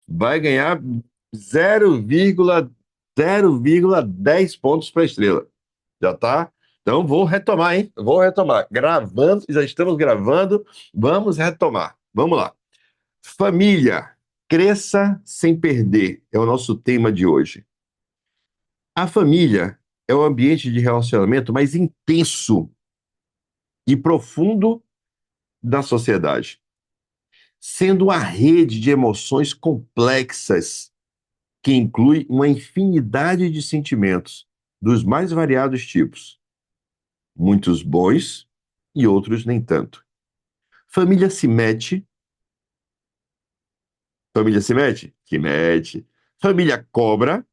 vai ganhar 0,10 pontos para a estrela. Já tá? Então vou retomar, hein? Vou retomar. Gravando, já estamos gravando. Vamos retomar. Vamos lá. Família, cresça sem perder, é o nosso tema de hoje. A família é o ambiente de relacionamento mais intenso e profundo da sociedade, sendo uma rede de emoções complexas que inclui uma infinidade de sentimentos dos mais variados tipos, muitos bons e outros nem tanto. Família se mete, família se mete? Que mete. Família cobra,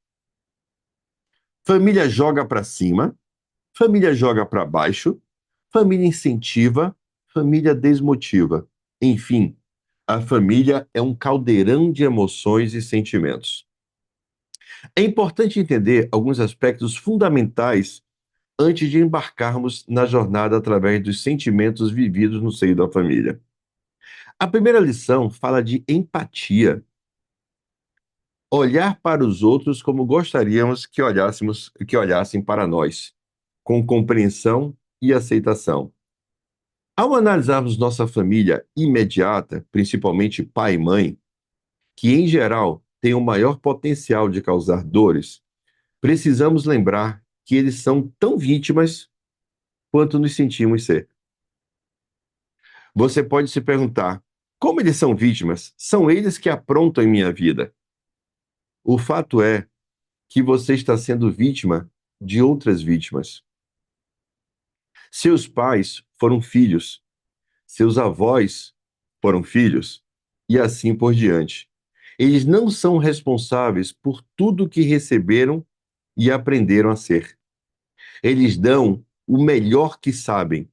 família joga para cima, família joga para baixo, família incentiva, família desmotiva. Enfim, a família é um caldeirão de emoções e sentimentos. É importante entender alguns aspectos fundamentais antes de embarcarmos na jornada através dos sentimentos vividos no seio da família. A primeira lição fala de empatia. Olhar para os outros como gostaríamos que olhassem para nós, com compreensão e aceitação. Ao analisarmos nossa família imediata, principalmente pai e mãe, que em geral têm o maior potencial de causar dores, precisamos lembrar que eles são tão vítimas quanto nos sentimos ser. Você pode se perguntar: como eles são vítimas? São eles que aprontam em minha vida. O fato é que você está sendo vítima de outras vítimas. Seus pais foram filhos, seus avós foram filhos, e assim por diante. Eles não são responsáveis por tudo que receberam e aprenderam a ser. Eles dão o melhor que sabem,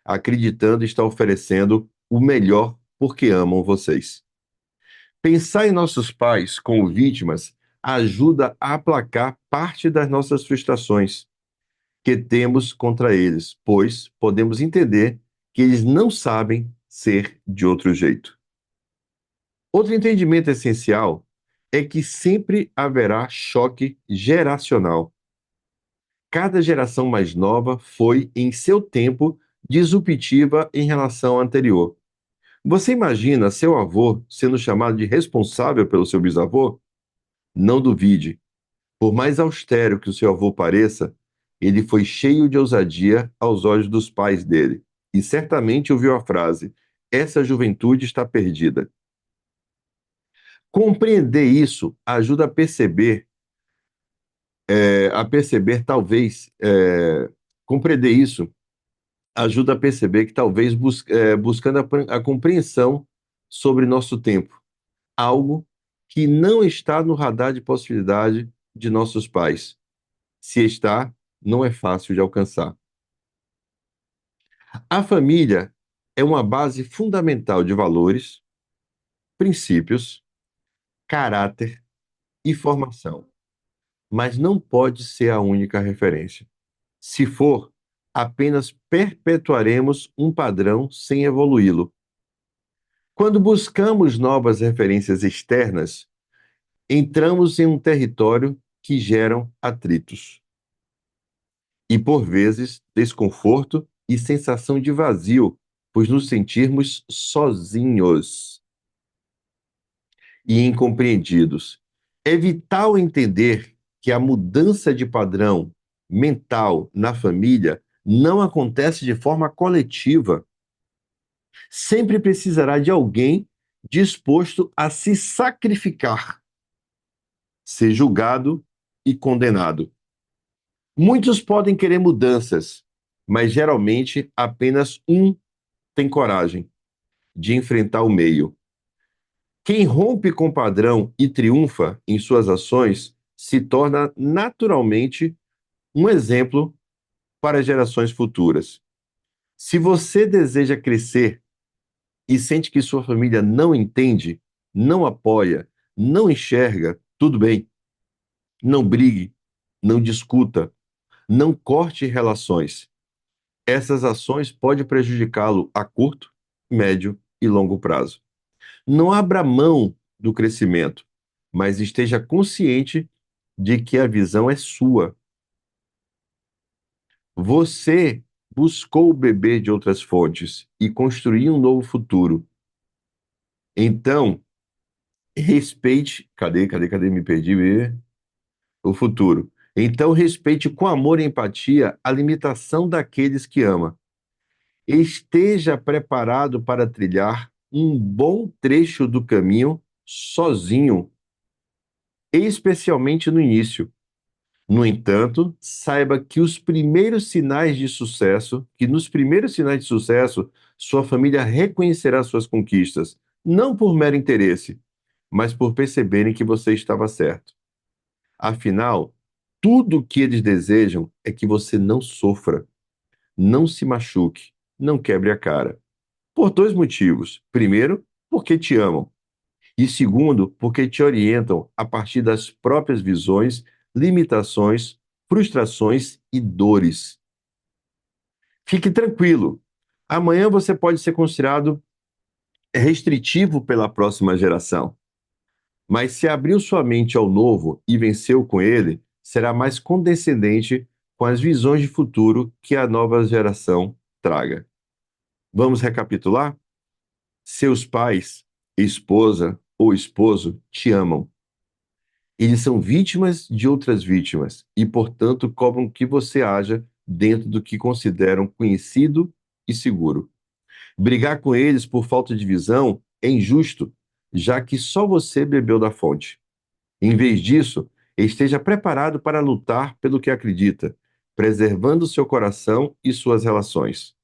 acreditando estar oferecendo o melhor porque amam vocês. Pensar em nossos pais como vítimas ajuda a aplacar parte das nossas frustrações que temos contra eles, pois podemos entender que eles não sabem ser de outro jeito. Outro entendimento essencial é que sempre haverá choque geracional. Cada geração mais nova foi, em seu tempo, disruptiva em relação à anterior. Você imagina seu avô sendo chamado de responsável pelo seu bisavô? Não duvide. Por mais austero que o seu avô pareça, ele foi cheio de ousadia aos olhos dos pais dele. E certamente ouviu a frase: essa juventude está perdida. Compreender isso ajuda a perceber talvez, compreender isso ajuda a perceber que talvez buscando a compreensão sobre nosso tempo, algo que não está no radar de possibilidade de nossos pais. Se está, não é fácil de alcançar. A família é uma base fundamental de valores, princípios, caráter e formação, mas não pode ser a única referência. Se for, apenas perpetuaremos um padrão sem evoluí-lo. Quando buscamos novas referências externas, entramos em um território que geram atritos e, por vezes, desconforto e sensação de vazio, pois nos sentirmos sozinhos e incompreendidos. É vital entender que a mudança de padrão mental na família não acontece de forma coletiva. Sempre precisará de alguém disposto a se sacrificar, ser julgado e condenado. Muitos podem querer mudanças, mas geralmente apenas um tem coragem de enfrentar o meio. Quem rompe com o padrão e triunfa em suas ações se torna naturalmente um exemplo para gerações futuras. Se você deseja crescer e sente que sua família não entende, não apoia, não enxerga, tudo bem. Não brigue, não discuta, não corte relações. Essas ações podem prejudicá-lo a curto, médio e longo prazo. Não abra mão do crescimento, mas esteja consciente de que a visão é sua. Você buscou beber de outras fontes e construir um novo futuro. Então, respeite. Cadê? Me perdi. O futuro. Então, respeite com amor e empatia a limitação daqueles que ama. Esteja preparado para trilhar um bom trecho do caminho sozinho, especialmente no início. No entanto, saiba que nos primeiros sinais de sucesso, sua família reconhecerá suas conquistas, não por mero interesse, mas por perceberem que você estava certo. Afinal, tudo o que eles desejam é que você não sofra, não se machuque, não quebre a cara. Por dois motivos. Primeiro, porque te amam. E segundo, porque te orientam a partir das próprias visões, limitações, frustrações e dores. Fique tranquilo. Amanhã você pode ser considerado restritivo pela próxima geração. Mas se abriu sua mente ao novo e venceu com ele, será mais condescendente com as visões de futuro que a nova geração traga. Vamos recapitular? Seus pais, esposa ou esposo te amam. Eles são vítimas de outras vítimas e, portanto, cobram que você haja dentro do que consideram conhecido e seguro. Brigar com eles por falta de visão é injusto, já que só você bebeu da fonte. Em vez disso, esteja preparado para lutar pelo que acredita, preservando seu coração e suas relações.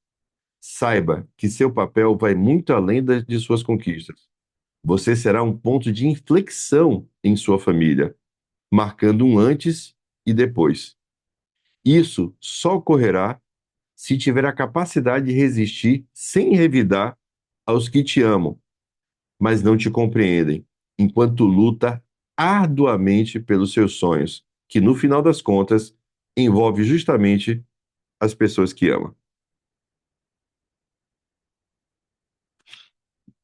Saiba que seu papel vai muito além de suas conquistas. Você será um ponto de inflexão em sua família, marcando um antes e depois. Isso só ocorrerá se tiver a capacidade de resistir sem revidar aos que te amam, mas não te compreendem, enquanto luta arduamente pelos seus sonhos, que no final das contas envolve justamente as pessoas que ama.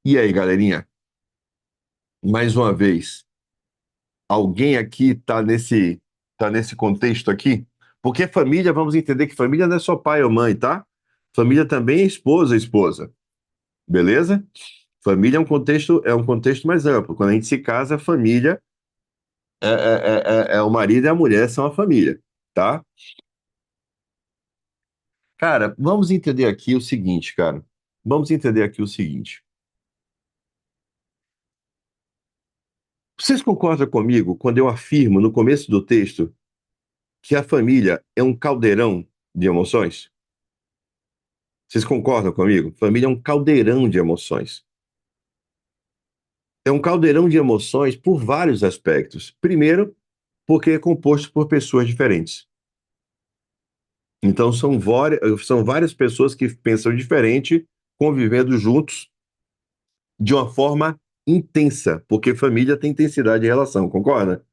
E aí, galerinha? Mais uma vez, alguém aqui tá nesse contexto aqui? Porque família, vamos entender que família não é só pai ou mãe, tá? Família também é esposa, beleza? Família é um contexto mais amplo. Quando a gente se casa, família é o marido e a mulher são a família, tá? Cara, vamos entender aqui o seguinte, cara. Vamos entender aqui o seguinte. Vocês concordam comigo quando eu afirmo no começo do texto que a família é um caldeirão de emoções? Vocês concordam comigo? Família é um caldeirão de emoções. É um caldeirão de emoções por vários aspectos. Primeiro, porque é composto por pessoas diferentes. Então, são várias pessoas que pensam diferente, convivendo juntos de uma forma intensa, porque família tem intensidade de relação, concorda?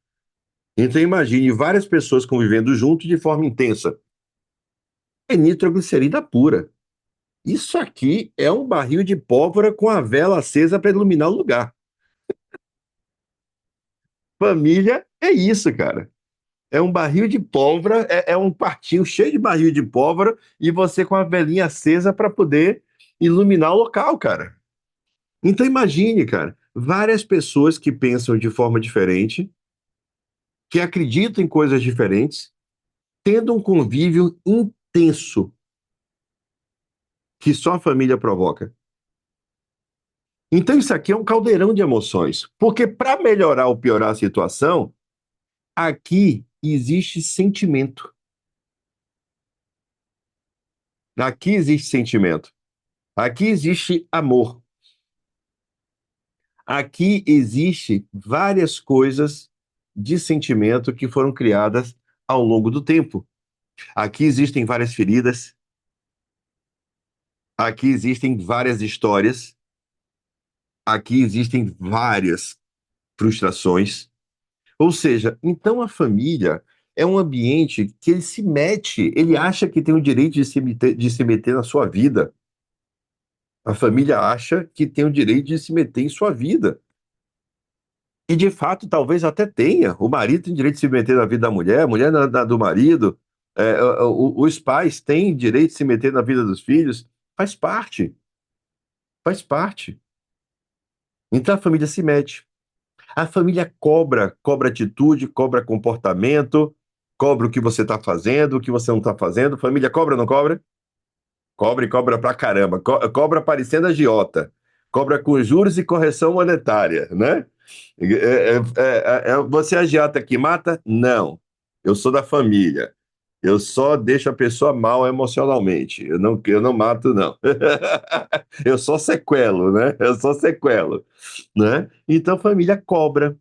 Então, imagine várias pessoas convivendo junto de forma intensa. É nitroglicerina pura. Isso aqui é um barril de pólvora com a vela acesa para iluminar o lugar. Família é isso, cara. É um barril de pólvora, é um quartinho cheio de barril de pólvora e você com a velinha acesa para poder iluminar o local, cara. Então imagine, cara, várias pessoas que pensam de forma diferente, que acreditam em coisas diferentes, tendo um convívio intenso que só a família provoca. Então isso aqui é um caldeirão de emoções, porque para melhorar ou piorar a situação, aqui existe sentimento. Aqui existe sentimento. Aqui existe amor. Aqui existe várias coisas de sentimento que foram criadas ao longo do tempo. Aqui existem várias feridas, aqui existem várias histórias, aqui existem várias frustrações. Ou seja, então a família é um ambiente que ele se mete, ele acha que tem o direito de se meter na sua vida. A família acha que tem o direito de se meter em sua vida. E de fato, talvez até tenha. O marido tem direito de se meter na vida da mulher, a mulher na do marido. Os pais têm direito de se meter na vida dos filhos. Faz parte, faz parte. Então a família se mete. A família cobra atitude, cobra comportamento, cobra o que você está fazendo, o que você não está fazendo. Família cobra ou não cobra? Cobra e cobra pra caramba. Cobra parecendo agiota. Cobra com juros e correção monetária, né? Você é agiota que mata? Não. Eu sou da família. Eu só deixo a pessoa mal emocionalmente. Eu não mato, não. Eu só sequelo, né? Eu só sequelo, né? Então, família cobra.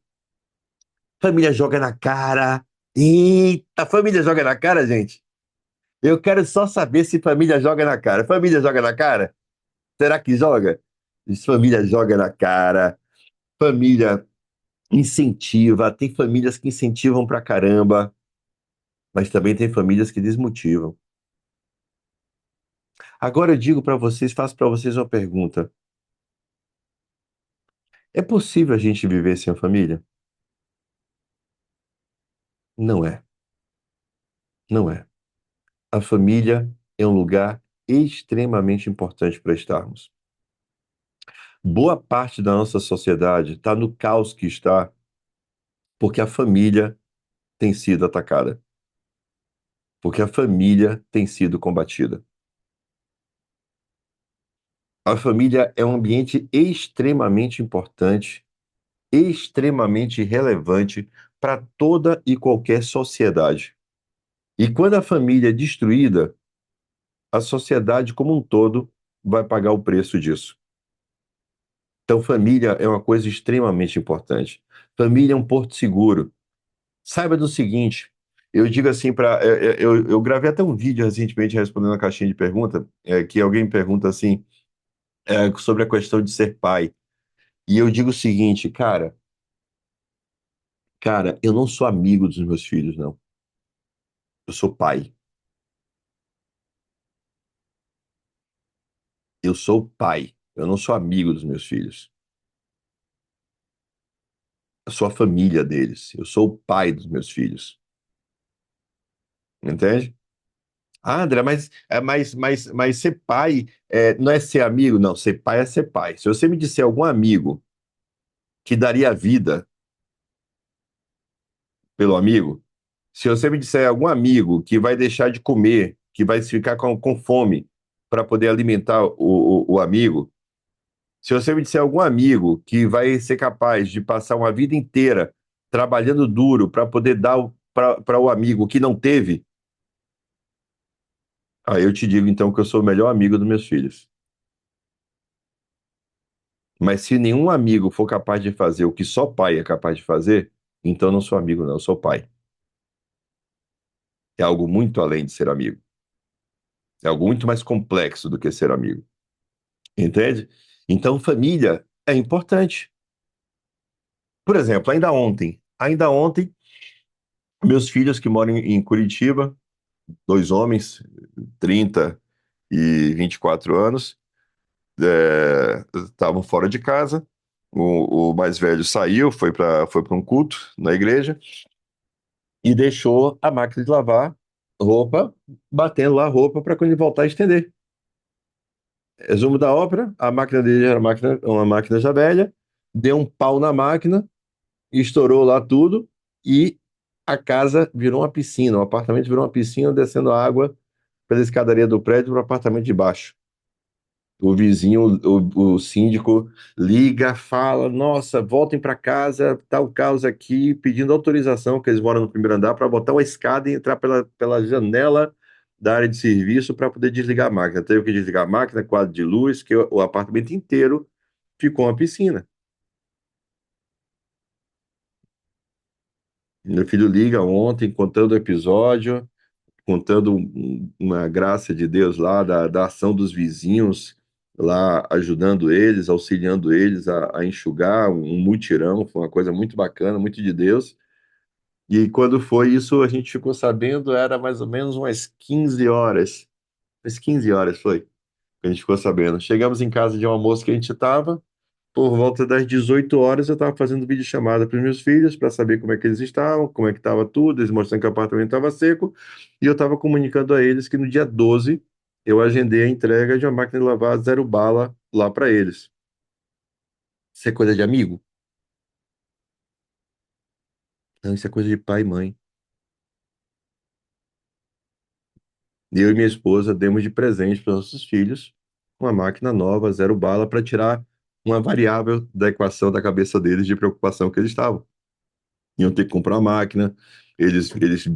Família joga na cara. Eita, família joga na cara, gente? Eu quero só saber se família joga na cara. Família joga na cara? Será que joga? Família joga na cara, família incentiva, tem famílias que incentivam pra caramba, mas também tem famílias que desmotivam. Agora eu digo pra vocês, faço pra vocês uma pergunta. É possível a gente viver sem a família? Não é, não é. A família é um lugar extremamente importante para estarmos. Boa parte da nossa sociedade está no caos que está porque a família tem sido atacada, porque a família tem sido combatida. A família é um ambiente extremamente importante, extremamente relevante para toda e qualquer sociedade. E quando a família é destruída, a sociedade como um todo vai pagar o preço disso. Então, família é uma coisa extremamente importante. Família é um porto seguro. Saiba do seguinte, eu digo assim para, eu gravei até um vídeo recentemente respondendo a caixinha de pergunta, que alguém pergunta assim, sobre a questão de ser pai. E eu digo o seguinte, cara, eu não sou amigo dos meus filhos, não. Eu sou pai. Eu sou pai. Eu não sou amigo dos meus filhos. Eu sou a família deles. Eu sou o pai dos meus filhos. Entende? Ah, André, mas ser pai não é ser amigo? Não, ser pai é ser pai. Se você me disser algum amigo que daria a vida pelo amigo, se você me disser algum amigo que vai deixar de comer, que vai ficar com fome para poder alimentar o amigo, se você me disser algum amigo que vai ser capaz de passar uma vida inteira trabalhando duro para poder dar para o amigo que não teve, aí eu te digo então que eu sou o melhor amigo dos meus filhos. Mas se nenhum amigo for capaz de fazer o que só pai é capaz de fazer, então eu não sou amigo, não, eu sou pai. É algo muito além de ser amigo. É algo muito mais complexo do que ser amigo. Entende? Então, família é importante. Por exemplo, ainda ontem, meus filhos que moram em Curitiba, dois homens, 30 e 24 anos, estavam fora de casa. O mais velho saiu, foi para um culto na igreja e deixou a máquina de lavar roupa, batendo lá a roupa para quando ele voltar a estender. Resumo da ópera: a máquina dele era uma máquina já velha, deu um pau na máquina, estourou lá tudo e a casa virou uma piscina, o apartamento virou uma piscina, descendo água pela escadaria do prédio para o apartamento de baixo. O vizinho, o síndico liga, fala: Nossa, voltem para casa, tá o caos aqui, pedindo autorização, que eles moram no primeiro andar, para botar uma escada e entrar pela janela da área de serviço para poder desligar a máquina. Teve que desligar a máquina, quadro de luz, que o apartamento inteiro ficou uma piscina. Meu filho liga ontem, contando o episódio, contando uma graça de Deus lá, da ação dos vizinhos lá, ajudando eles, auxiliando eles a enxugar um mutirão, foi uma coisa muito bacana, muito de Deus. E quando foi isso, a gente ficou sabendo, era mais ou menos umas 15 horas. Umas 15 horas foi que a gente ficou sabendo. Chegamos em casa de uma moça que a gente estava, Por volta das 18 horas, eu estava fazendo videochamada para os meus filhos para saber como é que eles estavam, como é que estava tudo, eles mostrando que o apartamento estava seco, e eu estava comunicando a eles que no dia 12 eu agendei a entrega de uma máquina de lavar zero bala lá para eles. Isso é coisa de amigo? Não, isso é coisa de pai e mãe. Eu e minha esposa demos de presente para nossos filhos uma máquina nova, zero bala, para tirar uma variável da equação da cabeça deles de preocupação que eles estavam. Iam ter que comprar uma máquina, eles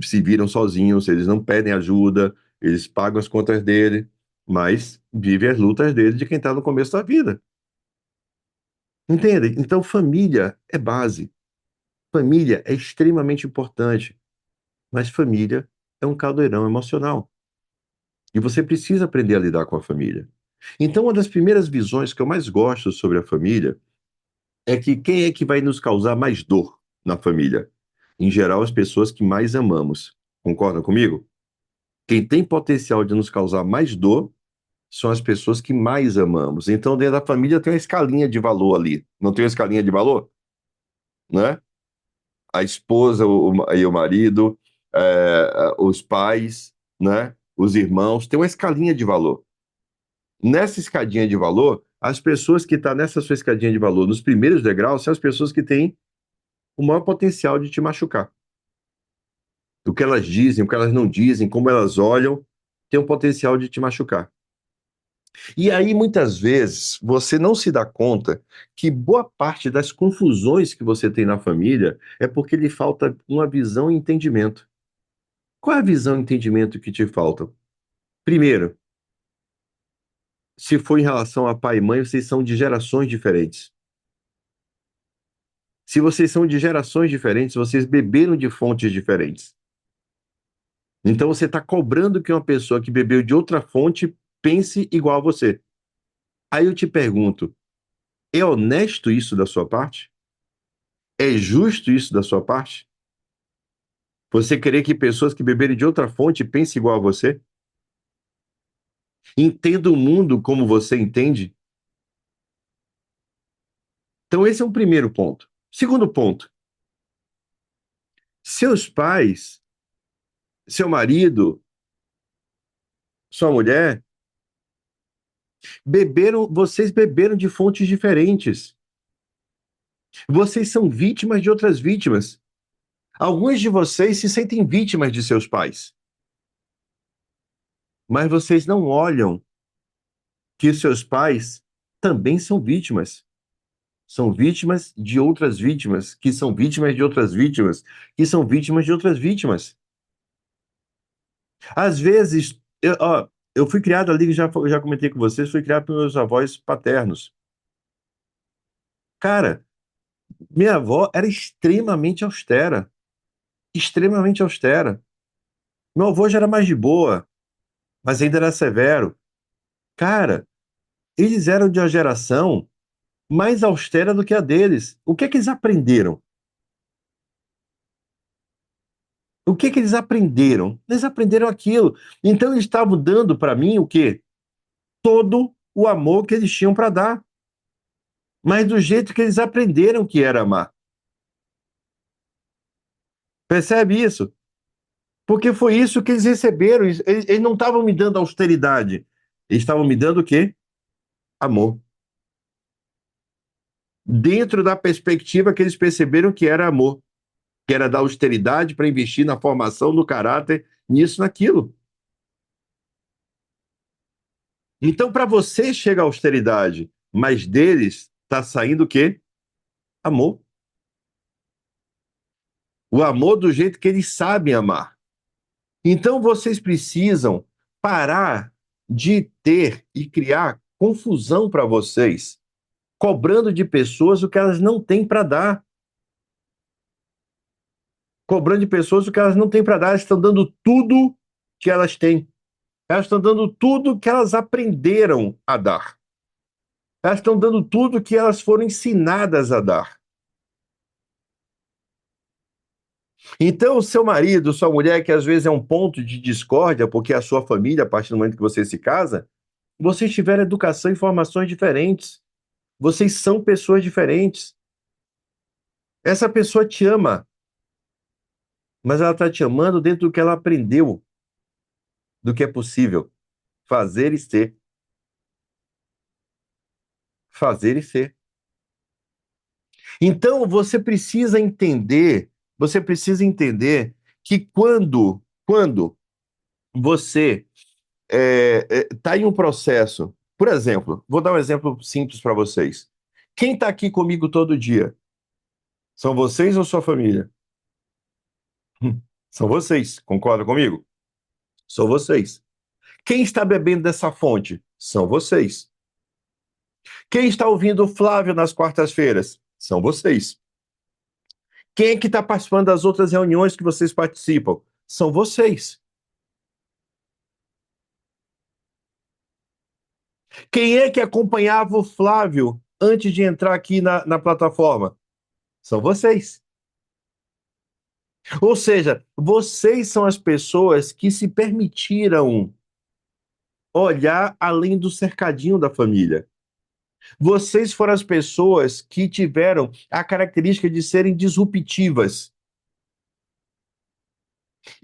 se viram sozinhos, eles não pedem ajuda, eles pagam as contas dele, mas vivem as lutas dele de quem está no começo da vida. Entende? Então, família é base. Família é extremamente importante, mas família é um caldeirão emocional. E você precisa aprender a lidar com a família. Então, uma das primeiras visões que eu mais gosto sobre a família é que quem é que vai nos causar mais dor na família? Em geral, as pessoas que mais amamos. Concordam comigo? Quem tem potencial de nos causar mais dor são as pessoas que mais amamos. Então, dentro da família tem uma escalinha de valor ali. Não tem uma escalinha de valor? Né? A esposa e o marido, os pais, né? Os irmãos, tem uma escalinha de valor. Nessa escadinha de valor, as pessoas que estão nessa sua escadinha de valor, nos primeiros degraus, são as pessoas que têm o maior potencial de te machucar. O que elas dizem, o que elas não dizem, como elas olham, tem um potencial de te machucar. E aí, muitas vezes, você não se dá conta que boa parte das confusões que você tem na família é porque lhe falta uma visão e entendimento. Qual é a visão e entendimento que te faltam? Primeiro, se for em relação a pai e mãe, vocês são de gerações diferentes. Se vocês são de gerações diferentes, vocês beberam de fontes diferentes. Então você está cobrando que uma pessoa que bebeu de outra fonte pense igual a você. Aí eu te pergunto, é honesto isso da sua parte? É justo isso da sua parte? Você querer que pessoas que beberem de outra fonte pensem igual a você? Entenda o mundo como você entende? Então esse é um primeiro ponto. Segundo ponto, seus pais, seu marido, sua mulher, vocês beberam de fontes diferentes. Vocês são vítimas de outras vítimas. Alguns de vocês se sentem vítimas de seus pais, mas vocês não olham que seus pais também são vítimas. São vítimas de outras vítimas, que são vítimas de outras vítimas, que são vítimas de outras vítimas. Às vezes, eu fui criado ali, já comentei com vocês, fui criado pelos meus avós paternos. Cara, minha avó era extremamente austera, extremamente austera. Meu avô já era mais de boa, mas ainda era severo. Cara, eles eram de uma geração mais austera do que a deles. O que é que eles aprenderam? O que é que eles aprenderam? Eles aprenderam aquilo. Então eles estavam dando para mim o quê? Todo o amor que eles tinham para dar, mas do jeito que eles aprenderam que era amar. Percebe isso? Porque foi isso que eles receberam. Eles não estavam me dando austeridade. Eles estavam me dando o quê? Amor. Dentro da perspectiva que eles perceberam que era amor, que era dar austeridade para investir na formação do caráter, nisso, naquilo. Então, para você chega a austeridade, mas deles está saindo o quê? Amor. O amor do jeito que eles sabem amar. Então, vocês precisam parar de ter e criar confusão para vocês, cobrando de pessoas o que elas não têm para dar. Cobrando de pessoas o que elas não têm para dar. Elas estão dando tudo que elas têm. Elas estão dando tudo que elas aprenderam a dar. Elas estão dando tudo que elas foram ensinadas a dar. Então, o seu marido, sua mulher, que às vezes é um ponto de discórdia, porque é a sua família, a partir do momento que você se casa, vocês tiveram educação e formações diferentes. Vocês são pessoas diferentes. Essa pessoa te ama, mas ela está te amando dentro do que ela aprendeu, do que é possível fazer e ser. Fazer e ser. Então, você precisa entender que quando você está em um processo, por exemplo, vou dar um exemplo simples para vocês. Quem está aqui comigo todo dia? São vocês ou sua família? São vocês, concorda comigo? São vocês. Quem está bebendo dessa fonte? São vocês. Quem está ouvindo o Flávio nas quartas-feiras? São vocês. Quem é que está participando das outras reuniões que vocês participam? São vocês. Quem é que acompanhava o Flávio antes de entrar aqui na plataforma? São vocês. Ou seja, vocês são as pessoas que se permitiram olhar além do cercadinho da família. Vocês foram as pessoas que tiveram a característica de serem disruptivas.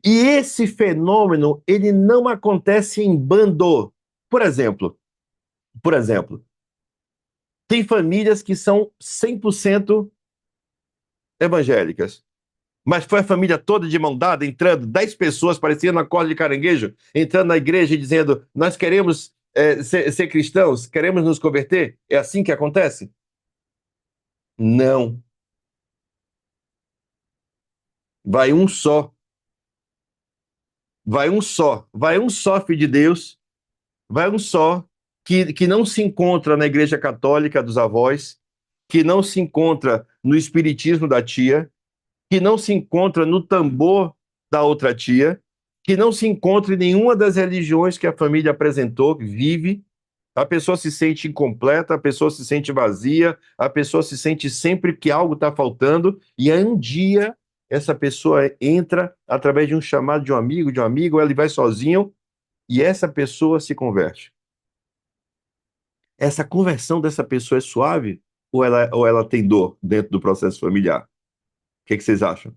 E esse fenômeno, ele não acontece em bando. Por exemplo, tem famílias que são 100% evangélicas. Mas foi a família toda de mão dada, entrando, 10 pessoas, parecendo na corda de caranguejo, entrando na igreja e dizendo: Nós queremos ser cristãos, queremos nos converter. É assim que acontece? Não. Vai um só. Vai um só, filho de Deus. Vai um só que não se encontra na igreja católica dos avós, que não se encontra no espiritismo da tia, que não se encontra no tambor da outra tia, que não se encontra em nenhuma das religiões que a família apresentou, vive. A pessoa se sente incompleta, a pessoa se sente vazia, a pessoa se sente sempre que algo está faltando, e aí um dia essa pessoa entra através de um chamado de um amigo, ou ele vai sozinho, e essa pessoa se converte. Essa conversão dessa pessoa é suave ou ela tem dor dentro do processo familiar? O que vocês acham?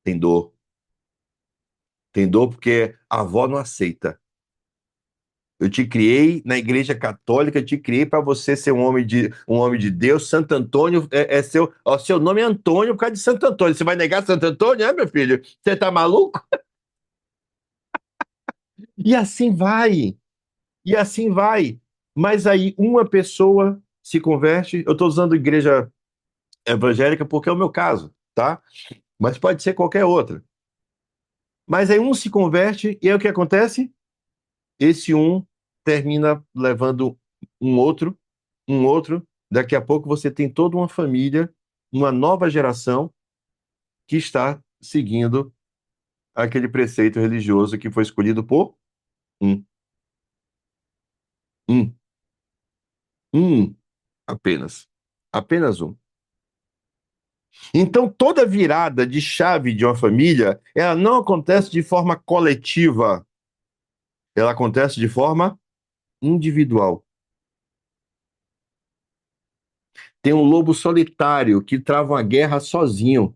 Tem dor. Tem dor porque a avó não aceita. Eu te criei na igreja católica, te criei para você ser um homem de Deus. Santo Antônio é seu. Ó, seu nome é Antônio por causa de Santo Antônio. Você vai negar Santo Antônio, meu filho? Você tá maluco? E assim vai. E assim vai. Mas aí uma pessoa se converte. Eu estou usando igreja evangélica porque é o meu caso, tá? Mas pode ser qualquer outra. Mas aí um se converte e aí o que acontece? Esse um termina levando um outro, um outro. Daqui a pouco você tem toda uma família, uma nova geração que está seguindo aquele preceito religioso que foi escolhido por um, um, um apenas. Apenas um. Então, toda virada de chave de uma família, ela não acontece de forma coletiva, ela acontece de forma individual. Tem um lobo solitário que trava uma guerra sozinho.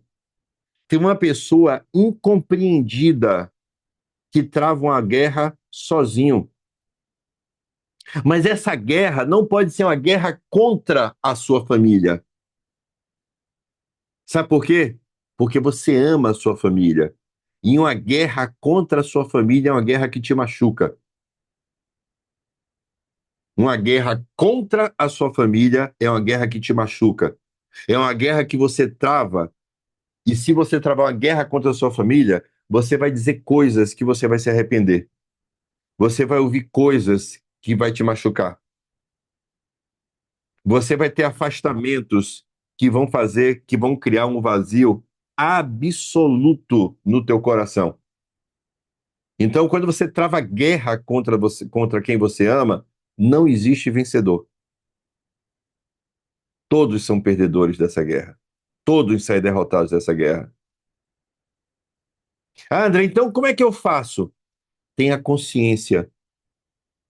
Tem uma pessoa incompreendida que trava uma guerra sozinho. Mas essa guerra não pode ser uma guerra contra a sua família. Sabe por quê? Porque você ama a sua família. E uma guerra contra a sua família é uma guerra que te machuca. Uma guerra contra a sua família é uma guerra que te machuca. É uma guerra que você trava. E se você travar uma guerra contra a sua família, você vai dizer coisas que você vai se arrepender. Você vai ouvir coisas que vai te machucar. Você vai ter afastamentos que vão criar um vazio absoluto no teu coração. Então, quando você trava guerra contra quem você ama, não existe vencedor. Todos são perdedores dessa guerra. Todos saem derrotados dessa guerra. Ah, André, então como é que eu faço? Tenha consciência.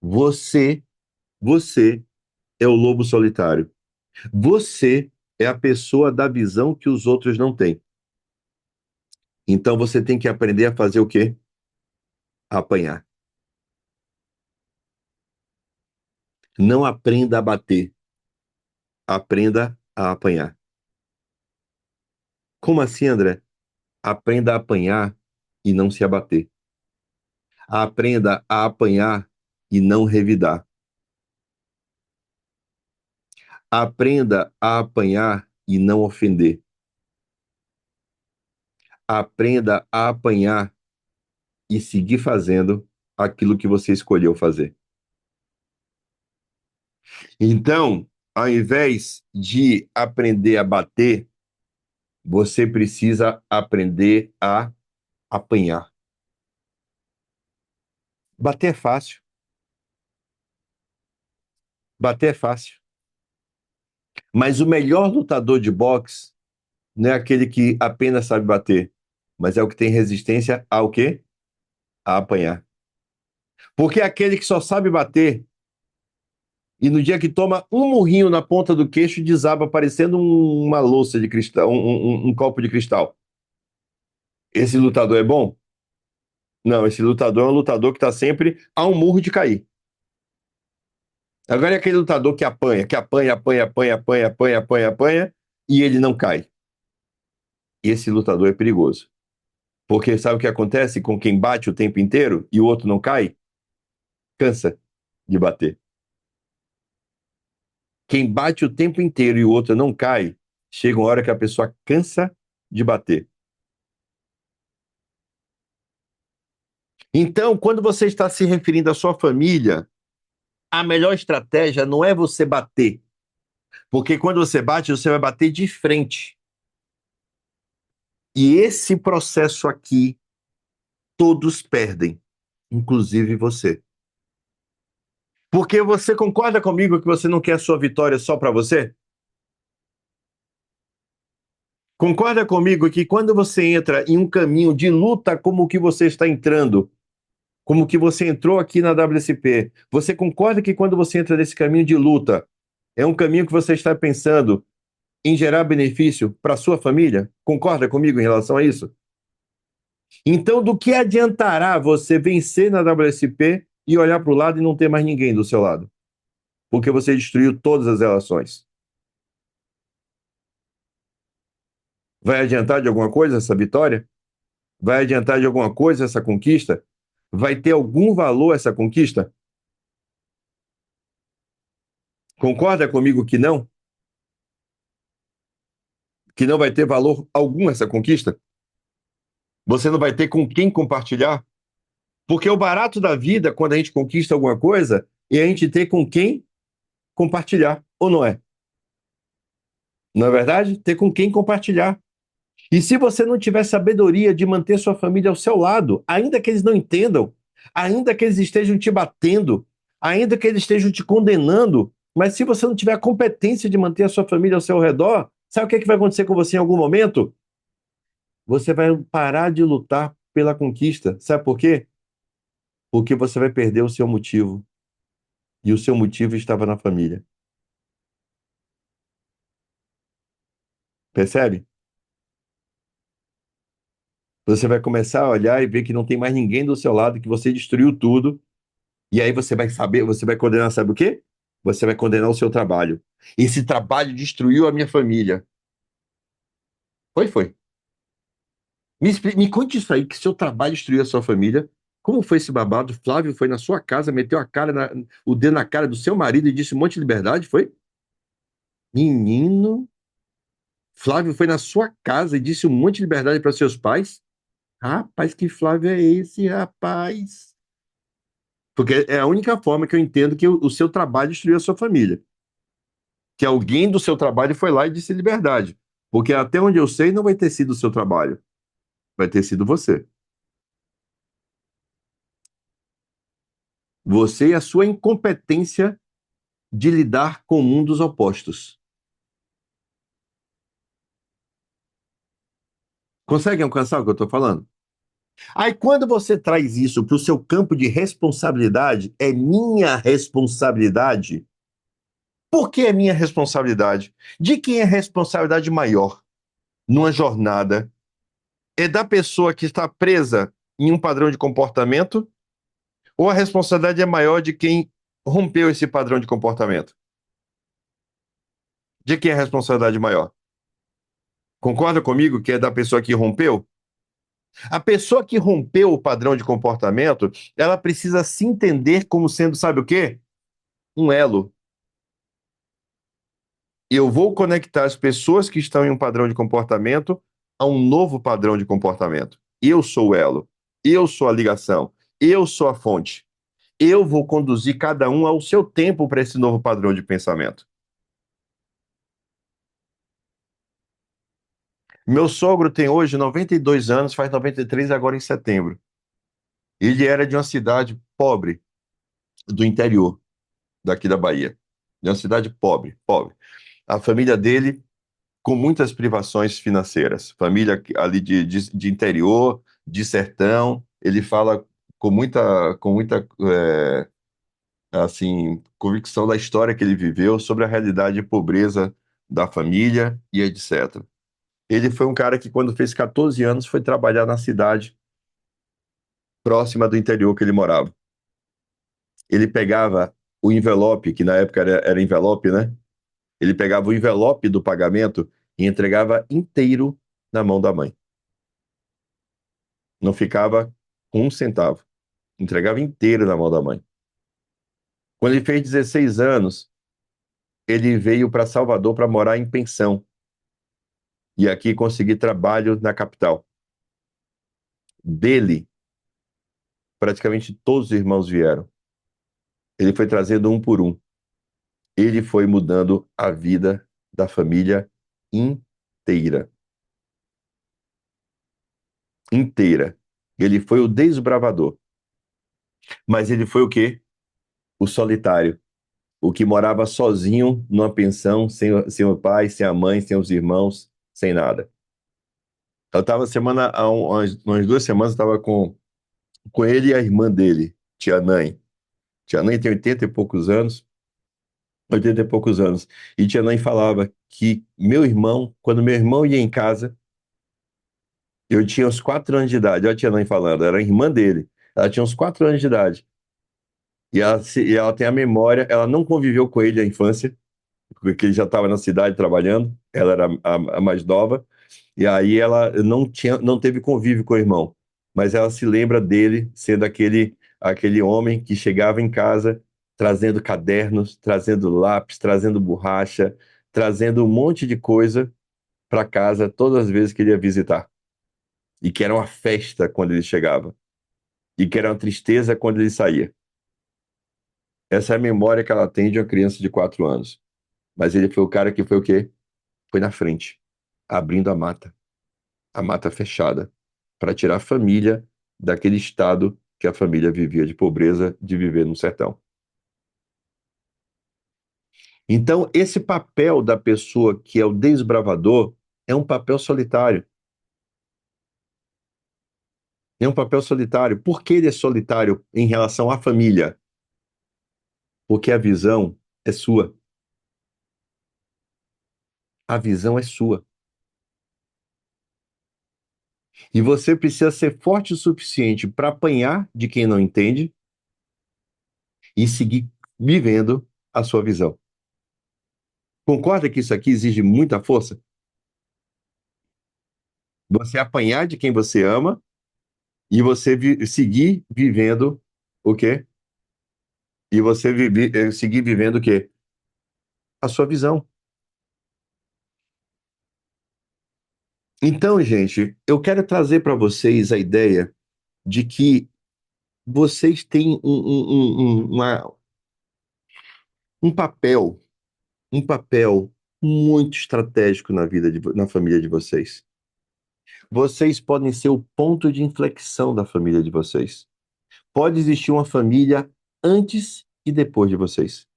Você, você é o lobo solitário. Você é a pessoa da visão que os outros não têm. Então você tem que aprender a fazer o quê? Apanhar. Não aprenda a bater, aprenda a apanhar. Como assim, André? Aprenda a apanhar e não se abater. Aprenda a apanhar e não revidar. Aprenda a apanhar e não ofender. Aprenda a apanhar e seguir fazendo aquilo que você escolheu fazer. Então, ao invés de aprender a bater, você precisa aprender a apanhar. Bater é fácil. Bater é fácil. Mas o melhor lutador de boxe não é aquele que apenas sabe bater, mas é o que tem resistência ao quê? A apanhar. Porque é aquele que só sabe bater e no dia que toma um murrinho na ponta do queixo desaba parecendo uma louça de cristal, um copo de cristal. Esse lutador é bom? Não, esse lutador é um lutador que está sempre a um murro de cair. Agora é aquele lutador que apanha, apanha, apanha, apanha, apanha, apanha, apanha, e ele não cai. Esse lutador é perigoso. Porque sabe o que acontece com quem bate o tempo inteiro e o outro não cai? Cansa de bater. Quem bate o tempo inteiro e o outro não cai, chega uma hora que a pessoa cansa de bater. Então, quando você está se referindo à sua família, a melhor estratégia não é você bater. Porque quando você bate, você vai bater de frente. E esse processo aqui, todos perdem, inclusive você. Porque você concorda comigo que você não quer a sua vitória só para você? Concorda comigo que quando você entra em um caminho de luta como o que você está entrando, como que você entrou aqui na WSP, você concorda que quando você entra nesse caminho de luta, é um caminho que você está pensando em gerar benefício para sua família? Concorda comigo em relação a isso? Então, do que adiantará você vencer na WSP e olhar para o lado e não ter mais ninguém do seu lado? Porque você destruiu todas as relações. Vai adiantar de alguma coisa essa vitória? Vai adiantar de alguma coisa essa conquista? Vai ter algum valor essa conquista? Concorda comigo que não? Que não vai ter valor algum essa conquista? Você não vai ter com quem compartilhar? Porque o barato da vida, quando a gente conquista alguma coisa, é a gente ter com quem compartilhar, ou não é? Não é verdade? Ter com quem compartilhar. E se você não tiver sabedoria de manter sua família ao seu lado, ainda que eles não entendam, ainda que eles estejam te batendo, ainda que eles estejam te condenando, mas se você não tiver a competência de manter a sua família ao seu redor, sabe o que é que vai acontecer com você em algum momento? Você vai parar de lutar pela conquista. Sabe por quê? Porque você vai perder o seu motivo. E o seu motivo estava na família. Percebe? Você vai começar a olhar e ver que não tem mais ninguém do seu lado, que você destruiu tudo. E aí você vai saber, você vai condenar, sabe o quê? Você vai condenar o seu trabalho. Esse trabalho destruiu a minha família. Foi. Me conte isso aí, que seu trabalho destruiu a sua família. Como foi esse babado? Flávio foi na sua casa, meteu o dedo na cara do seu marido e disse um monte de liberdade, foi? Menino, Flávio foi na sua casa e disse um monte de liberdade para seus pais? Rapaz, que Flávio é esse, rapaz? Porque é a única forma que eu entendo que o seu trabalho destruiu a sua família. Que alguém do seu trabalho foi lá e disse liberdade. Porque até onde eu sei, não vai ter sido o seu trabalho. Vai ter sido você. Você e a sua incompetência de lidar com mundos opostos. Consegue alcançar o que eu estou falando? Aí, quando você traz isso para o seu campo de responsabilidade, é minha responsabilidade. Por que é minha responsabilidade? De quem é a responsabilidade maior numa jornada? É da pessoa que está presa em um padrão de comportamento ou a responsabilidade é maior de quem rompeu esse padrão de comportamento? De quem é a responsabilidade maior? Concorda comigo que é da pessoa que rompeu? A pessoa que rompeu o padrão de comportamento, ela precisa se entender como sendo, sabe o quê? Um elo. Eu vou conectar as pessoas que estão em um padrão de comportamento a um novo padrão de comportamento. Eu sou o elo. Eu sou a ligação. Eu sou a fonte. Eu vou conduzir cada um ao seu tempo para esse novo padrão de pensamento. Meu sogro tem hoje 92 anos, faz 93 agora em setembro. Ele era de uma cidade pobre do interior, daqui da Bahia. De uma cidade pobre, pobre. A família dele com muitas privações financeiras. Família ali de interior, de sertão. Ele fala com muita assim, convicção da história que ele viveu, sobre a realidade de pobreza da família e etc. Ele foi um cara que, quando fez 14 anos, foi trabalhar na cidade próxima do interior que ele morava. Ele pegava o envelope, que na época era envelope, né? Ele pegava o envelope do pagamento e entregava inteiro na mão da mãe. Não ficava com um centavo. Entregava inteiro na mão da mãe. Quando ele fez 16 anos, ele veio para Salvador para morar em pensão e aqui conseguir trabalho na capital. Dele, praticamente todos os irmãos vieram. Ele foi trazendo um por um. Ele foi mudando a vida da família inteira. Inteira. Ele foi o desbravador. Mas ele foi o quê? O solitário. O que morava sozinho numa pensão, sem o pai, sem a mãe, sem os irmãos, sem nada. Eu estava há umas 2 semanas, eu estava com ele e a irmã dele, tia Nãe. Tia Nãe tem 80 e poucos anos, 80 e poucos anos. E tia Nãe falava que meu irmão, quando meu irmão ia em casa, eu tinha uns 4 anos de idade. Olha a tia Nãe falando, era a irmã dele. Ela tinha uns 4 anos de idade. E ela tem a memória, ela não conviveu com ele na infância, porque ele já estava na cidade trabalhando, ela era a mais nova, e aí ela não teve convívio com o irmão, mas ela se lembra dele sendo aquele homem que chegava em casa trazendo cadernos, trazendo lápis, trazendo borracha, trazendo um monte de coisa para casa todas as vezes que ele ia visitar. E que era uma festa quando ele chegava, e que era uma tristeza quando ele saía. Essa é a memória que ela tem de uma criança de 4 anos. Mas ele foi o cara que foi o quê? Foi na frente, abrindo a mata fechada, para tirar a família daquele estado que a família vivia de pobreza, de viver no sertão. Então, esse papel da pessoa que é o desbravador é um papel solitário. É um papel solitário. Por que ele é solitário em relação à família? Porque a visão é sua. A visão é sua. E você precisa ser forte o suficiente para apanhar de quem não entende e seguir vivendo a sua visão. Concorda que isso aqui exige muita força? Você apanhar de quem você ama e você seguir vivendo o quê? E você seguir vivendo o quê? A sua visão. Então, gente, eu quero trazer para vocês a ideia de que vocês têm um papel, um papel muito estratégico na família de vocês. Vocês podem ser o ponto de inflexão da família de vocês. Pode existir uma família antes e depois de vocês.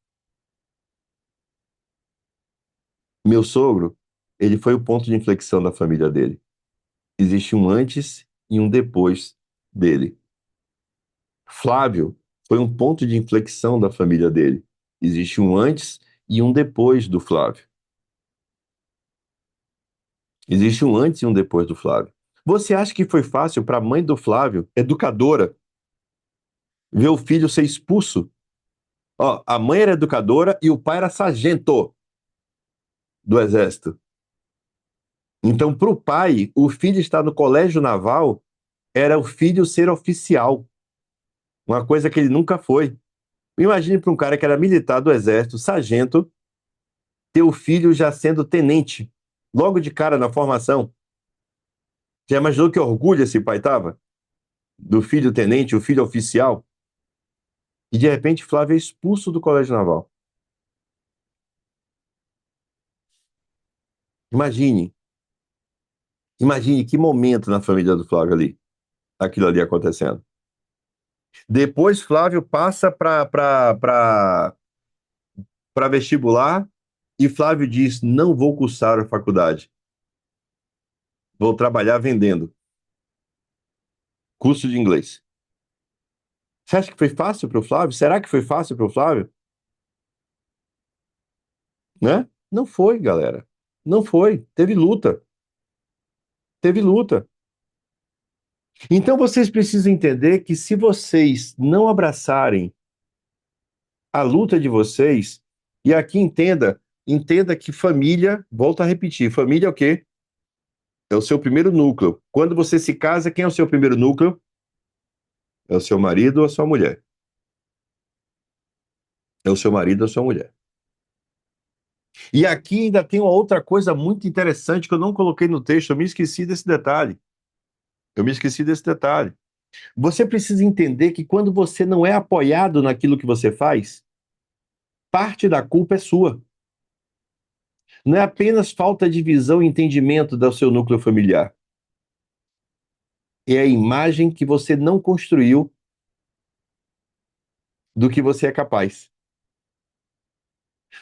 Meu sogro, ele foi o ponto de inflexão da família dele. Existe um antes e um depois dele. Flávio foi um ponto de inflexão da família dele. Existe um antes e um depois do Flávio. Existe um antes e um depois do Flávio. Você acha que foi fácil para a mãe do Flávio, educadora, ver o filho ser expulso? Ó, a mãe era educadora e o pai era sargento do exército. Então, para o pai, o filho estar no colégio naval era o filho ser oficial, uma coisa que ele nunca foi. Imagine para um cara que era militar do exército, sargento, ter o filho já sendo tenente, logo de cara na formação. Já imaginou que orgulho esse pai tava? Do filho tenente, o filho oficial? E de repente Flávio é expulso do colégio naval. Imagine, imagine que momento na família do Flávio ali, aquilo ali acontecendo. Depois Flávio passa para vestibular e Flávio diz: não vou cursar a faculdade, vou trabalhar vendendo curso de inglês. Você acha que foi fácil para o Flávio? Será que foi fácil para o Flávio? Né? Não foi, galera. Não foi. Teve luta. Teve luta. Então vocês precisam entender que se vocês não abraçarem a luta de vocês, e aqui entenda que família, volto a repetir, família é o quê? É o seu primeiro núcleo. Quando você se casa, quem é o seu primeiro núcleo? É o seu marido ou a sua mulher. É o seu marido ou a sua mulher. E aqui ainda tem uma outra coisa muito interessante que eu não coloquei no texto, eu me esqueci desse detalhe. Eu me esqueci desse detalhe. Você precisa entender que quando você não é apoiado naquilo que você faz, parte da culpa é sua. Não é apenas falta de visão e entendimento do seu núcleo familiar. É a imagem que você não construiu do que você é capaz.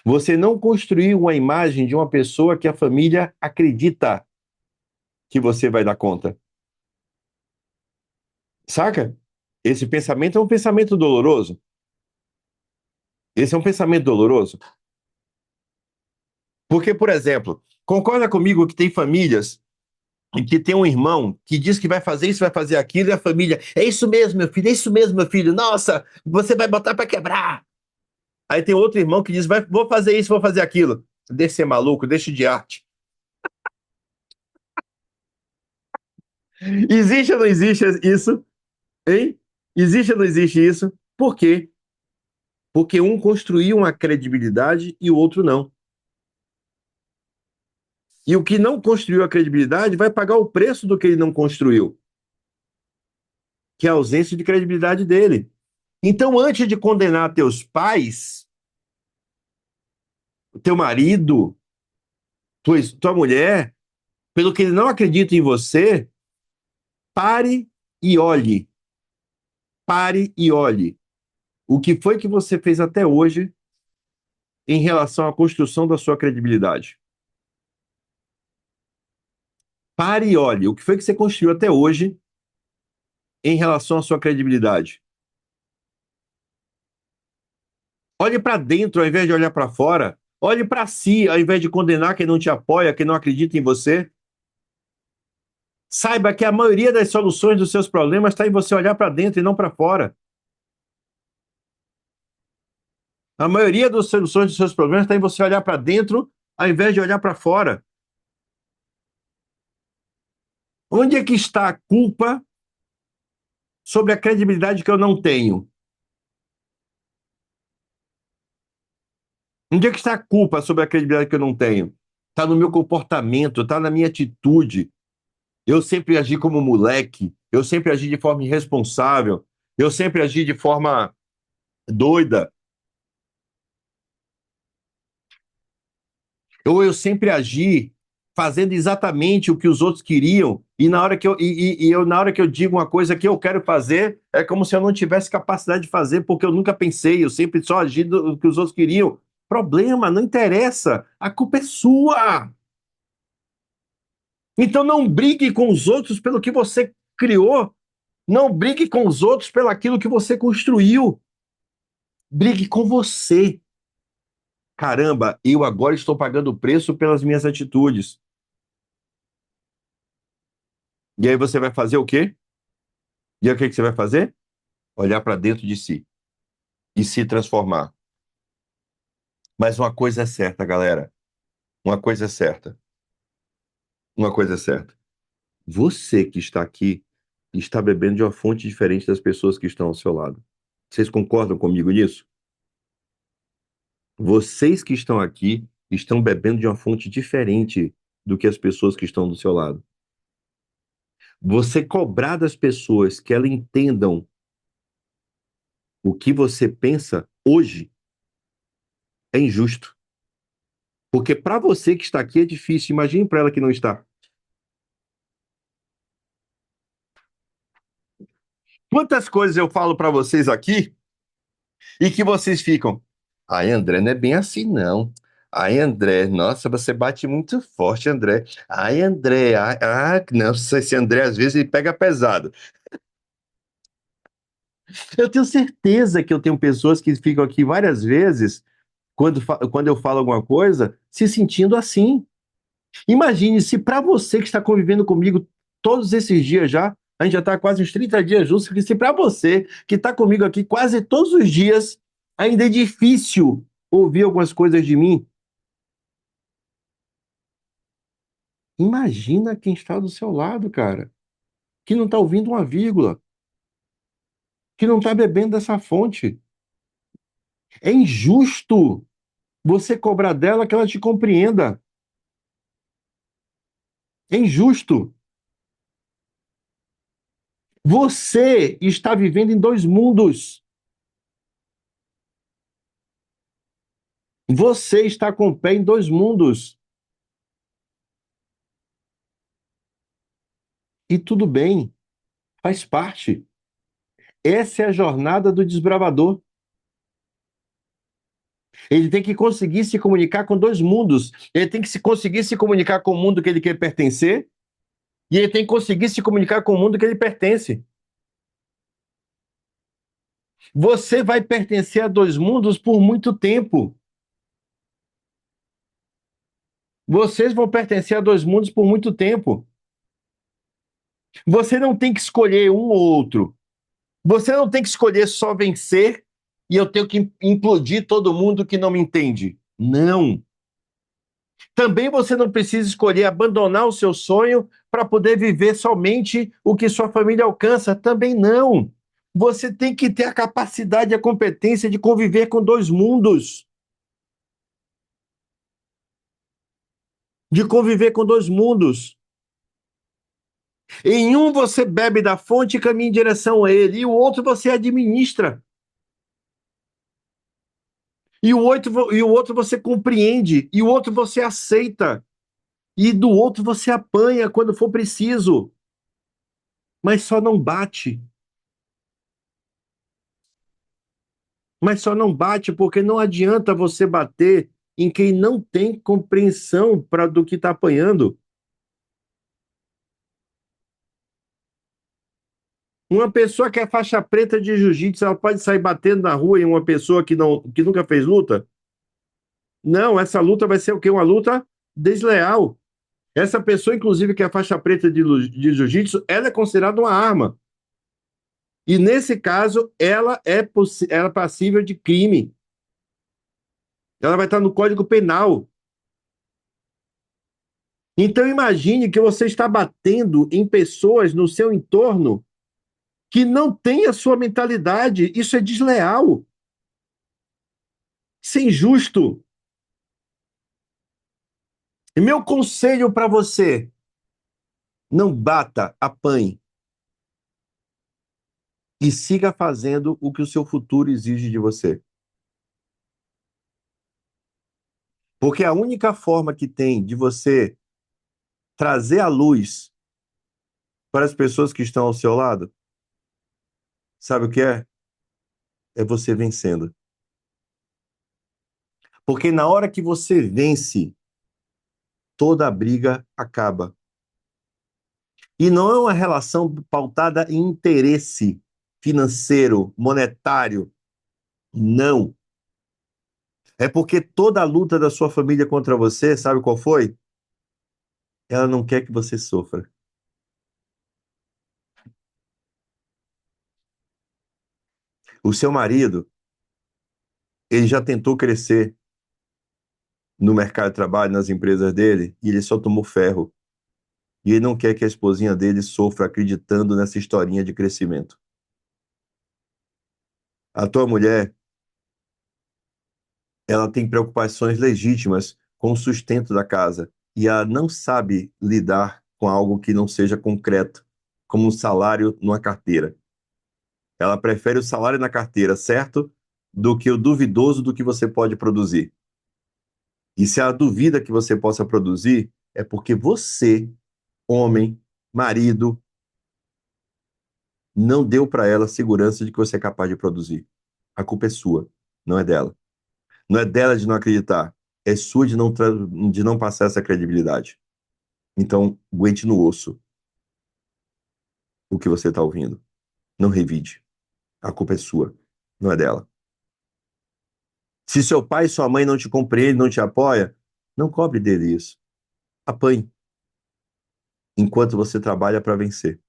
Você não construiu uma imagem de uma pessoa que a família acredita que você vai dar conta. Saca? Esse pensamento é um pensamento doloroso. Esse é um pensamento doloroso. Porque, por exemplo, concorda comigo que tem famílias e que tem um irmão que diz que vai fazer isso, vai fazer aquilo, e a família, é isso mesmo, meu filho, é isso mesmo, meu filho, nossa, você vai botar para quebrar. Aí tem outro irmão que diz, vou fazer isso, vou fazer aquilo. Deixa de ser maluco, deixa de arte. Existe ou não existe isso? Hein? Existe ou não existe isso? Por quê? Porque um construiu uma credibilidade e o outro não. E o que não construiu a credibilidade vai pagar o preço do que ele não construiu, que é a ausência de credibilidade dele. Então, antes de condenar teus pais, teu marido, tua mulher, pelo que ele não acredita em você, pare e olhe. Pare e olhe. O que foi que você fez até hoje em relação à construção da sua credibilidade? Pare e olhe. O que foi que você construiu até hoje em relação à sua credibilidade? Olhe para dentro ao invés de olhar para fora. Olhe para si ao invés de condenar quem não te apoia, quem não acredita em você. Saiba que a maioria das soluções dos seus problemas está em você olhar para dentro e não para fora. A maioria das soluções dos seus problemas está em você olhar para dentro ao invés de olhar para fora. Onde é que está a culpa sobre a credibilidade que eu não tenho? Onde é que está a culpa sobre a credibilidade que eu não tenho? Está no meu comportamento, está na minha atitude. Eu sempre agi como moleque, eu sempre agi de forma irresponsável, eu sempre agi de forma doida, ou eu sempre agi fazendo exatamente o que os outros queriam, e na hora que na hora que eu digo uma coisa que eu quero fazer, é como se eu não tivesse capacidade de fazer, porque eu nunca pensei, eu sempre só agi do que os outros queriam. Problema, não interessa, a culpa é sua. Então não brigue com os outros pelo que você criou, não brigue com os outros pelo aquilo que você construiu. Brigue com você. Caramba, eu agora estou pagando o preço pelas minhas atitudes. E aí você vai fazer o quê? E aí o que que você vai fazer? Olhar para dentro de si e se transformar. Mas uma coisa é certa, galera. Uma coisa é certa. Uma coisa é certa. Você que está aqui está bebendo de uma fonte diferente das pessoas que estão ao seu lado. Vocês concordam comigo nisso? Vocês que estão aqui estão bebendo de uma fonte diferente do que as pessoas que estão do seu lado. Você cobrar das pessoas que elas entendam o que você pensa hoje é injusto. Porque para você que está aqui é difícil. Imagine para ela que não está. Quantas coisas eu falo para vocês aqui e que vocês ficam. Ai, André, não é bem assim, não. Ai, André, nossa, você bate muito forte, André. Ai, André, nossa, esse André às vezes ele pega pesado. Eu tenho certeza que eu tenho pessoas que ficam aqui várias vezes, quando eu falo alguma coisa, se sentindo assim. Imagine se para você que está convivendo comigo todos esses dias já, a gente já está quase uns 30 dias juntos, que se para você que está comigo aqui quase todos os dias, ainda é difícil ouvir algumas coisas de mim, imagina quem está do seu lado, cara, que não está ouvindo uma vírgula, que não está bebendo dessa fonte. É injusto você cobrar dela que ela te compreenda. É injusto. Você está vivendo em dois mundos. Você está com o pé em dois mundos. E tudo bem, faz parte. Essa é a jornada do desbravador. Ele tem que conseguir se comunicar com dois mundos. Ele tem que conseguir se comunicar com o mundo que ele quer pertencer, e ele tem que conseguir se comunicar com o mundo que ele pertence. Você vai pertencer a dois mundos por muito tempo. Vocês vão pertencer a dois mundos por muito tempo. Você não tem que escolher um ou outro. Você não tem que escolher só vencer e eu tenho que implodir todo mundo que não me entende. Não. Também você não precisa escolher abandonar o seu sonho para poder viver somente o que sua família alcança. Também não. Você tem que ter a capacidade e a competência de conviver com dois mundos. De conviver com dois mundos. Em um você bebe da fonte e caminha em direção a ele, e o outro você administra. E o outro você compreende, e o outro você aceita, e do outro você apanha quando for preciso, mas só não bate. Mas só não bate porque não adianta você bater em quem não tem compreensão do que está apanhando. Uma pessoa que é faixa preta de jiu-jitsu, ela pode sair batendo na rua em uma pessoa que nunca fez luta? Não, essa luta vai ser o quê? Uma luta desleal. Essa pessoa, inclusive, que é faixa preta de jiu-jitsu, ela é considerada uma arma. E nesse caso, ela é passível de crime. Ela vai estar no Código Penal. Então imagine que você está batendo em pessoas no seu entorno que não têm a sua mentalidade. Isso é desleal. Isso é injusto. E meu conselho para você: não bata, apanhe e siga fazendo o que o seu futuro exige de você. Porque a única forma que tem de você trazer a luz para as pessoas que estão ao seu lado, sabe o que é? É você vencendo. Porque na hora que você vence, toda a briga acaba. E não é uma relação pautada em interesse financeiro, monetário. Não. É porque toda a luta da sua família contra você, sabe qual foi? Ela não quer que você sofra. O seu marido, ele já tentou crescer no mercado de trabalho, nas empresas dele, e ele só tomou ferro. E ele não quer que a esposinha dele sofra acreditando nessa historinha de crescimento. A tua mulher, ela tem preocupações legítimas com o sustento da casa e ela não sabe lidar com algo que não seja concreto, como um salário numa carteira. Ela prefere o salário na carteira, certo? Do que o duvidoso do que você pode produzir. E se ela duvida que você possa produzir, é porque você, homem, marido, não deu para ela segurança de que você é capaz de produzir. A culpa é sua, não é dela. Não é dela de não acreditar, é sua de não passar essa credibilidade. Então, aguente no osso o que você está ouvindo. Não revide. A culpa é sua, não é dela. Se seu pai e sua mãe não te compreendem, não te apoia, não cobre dele isso. Apanhe enquanto você trabalha para vencer.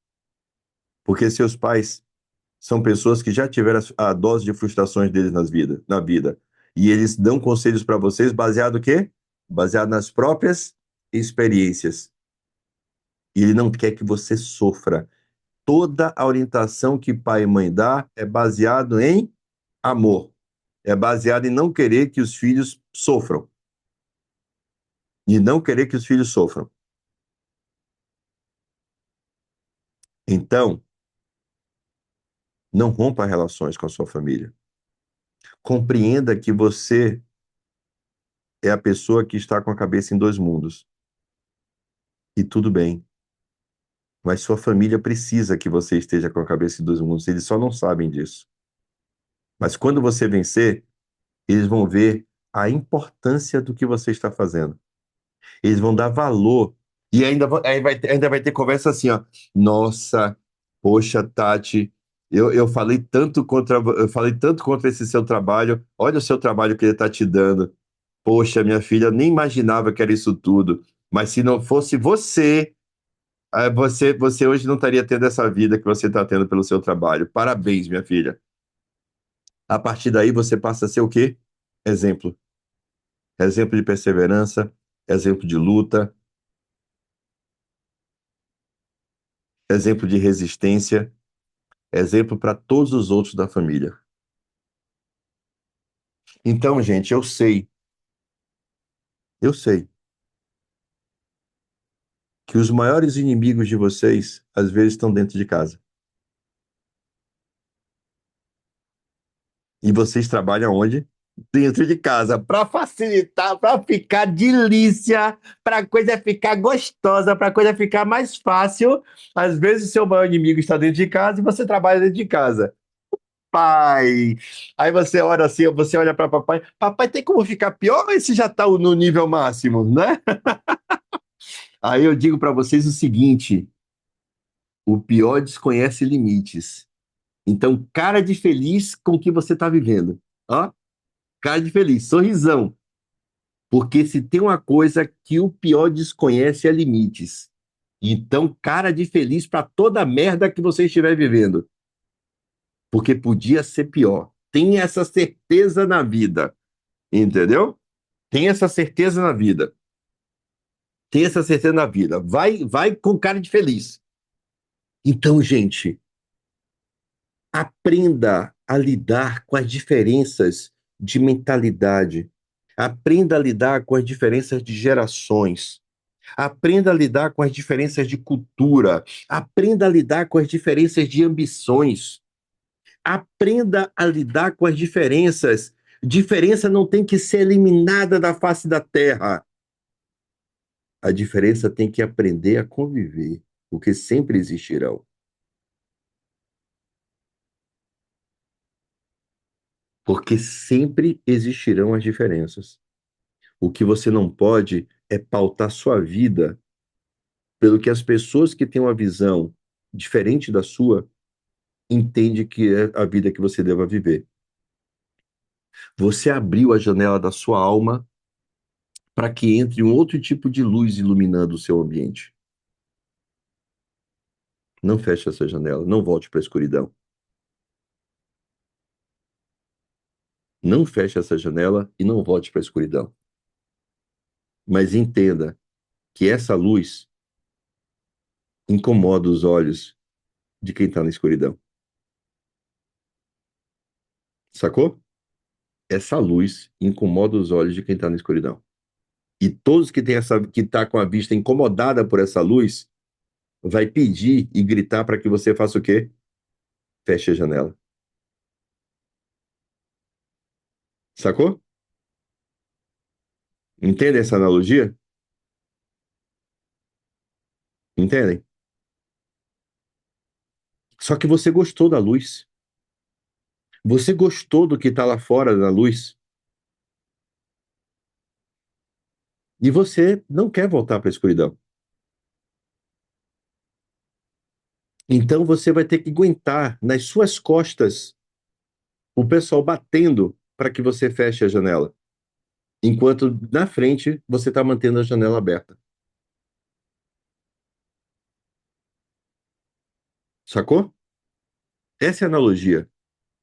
Porque seus pais são pessoas que já tiveram a dose de frustrações deles na vida. E eles dão conselhos para vocês baseado o quê? Baseado nas próprias experiências. E ele não quer que você sofra. Toda a orientação que pai e mãe dá é baseado em amor. É baseado em não querer que os filhos sofram. E não querer que os filhos sofram. Então, não rompa relações com a sua família. Compreenda que você é a pessoa que está com a cabeça em dois mundos. E tudo bem. Mas sua família precisa que você esteja com a cabeça em dois mundos. Eles só não sabem disso. Mas quando você vencer, eles vão ver a importância do que você está fazendo. Eles vão dar valor. E ainda vai ter conversa assim, ó. Nossa, poxa, Tati, eu falei tanto contra esse seu trabalho. Olha o seu trabalho que ele está te dando. Poxa, minha filha, eu nem imaginava que era isso tudo. Mas se não fosse você, você hoje não estaria tendo essa vida que você está tendo pelo seu trabalho. Parabéns, minha filha. A partir daí você passa a ser o quê? Exemplo. Exemplo de perseverança, exemplo de luta, exemplo de resistência, exemplo para todos os outros da família. Então, gente, eu sei que os maiores inimigos de vocês às vezes estão dentro de casa. E vocês trabalham onde? Dentro de casa, para facilitar, para ficar delícia, para a coisa ficar gostosa, para a coisa ficar mais fácil. Às vezes o seu maior inimigo está dentro de casa e você trabalha dentro de casa. Pai. Aí você olha assim, você olha para papai. Papai, tem como ficar pior ou esse já está no nível máximo, né? Aí eu digo para vocês o seguinte: o pior desconhece limites. Então, cara de feliz com o que você está vivendo. Ó, cara de feliz, sorrisão. Porque se tem uma coisa que o pior desconhece é limites. Então, cara de feliz para toda a merda que você estiver vivendo. Porque podia ser pior. Tenha essa certeza na vida. Entendeu? Tenha essa certeza na vida. Tenha essa certeza na vida. Vai com cara de feliz. Então, gente, aprenda a lidar com as diferenças de mentalidade. Aprenda a lidar com as diferenças de gerações. Aprenda a lidar com as diferenças de cultura. Aprenda a lidar com as diferenças de ambições. Aprenda a lidar com as diferenças. Diferença não tem que ser eliminada da face da terra. A diferença tem que aprender a conviver, porque sempre existirão. Porque sempre existirão as diferenças. O que você não pode é pautar sua vida pelo que as pessoas que têm uma visão diferente da sua entendem que é a vida que você deva viver. Você abriu a janela da sua alma para que entre um outro tipo de luz iluminando o seu ambiente. Não feche essa janela, não volte para a escuridão. Não feche essa janela e não volte para a escuridão. Mas entenda que essa luz incomoda os olhos de quem está na escuridão. Sacou? Essa luz incomoda os olhos de quem está na escuridão. E todos que têm que tá com a vista incomodada por essa luz, vai pedir e gritar para que você faça o quê? Feche a janela. Sacou? Entende essa analogia? Entendem? Só que você gostou da luz. Você gostou do que está lá fora da luz. E você não quer voltar para a escuridão. Então você vai ter que aguentar nas suas costas o pessoal batendo para que você feche a janela. Enquanto na frente você está mantendo a janela aberta. Sacou? Essa é a analogia.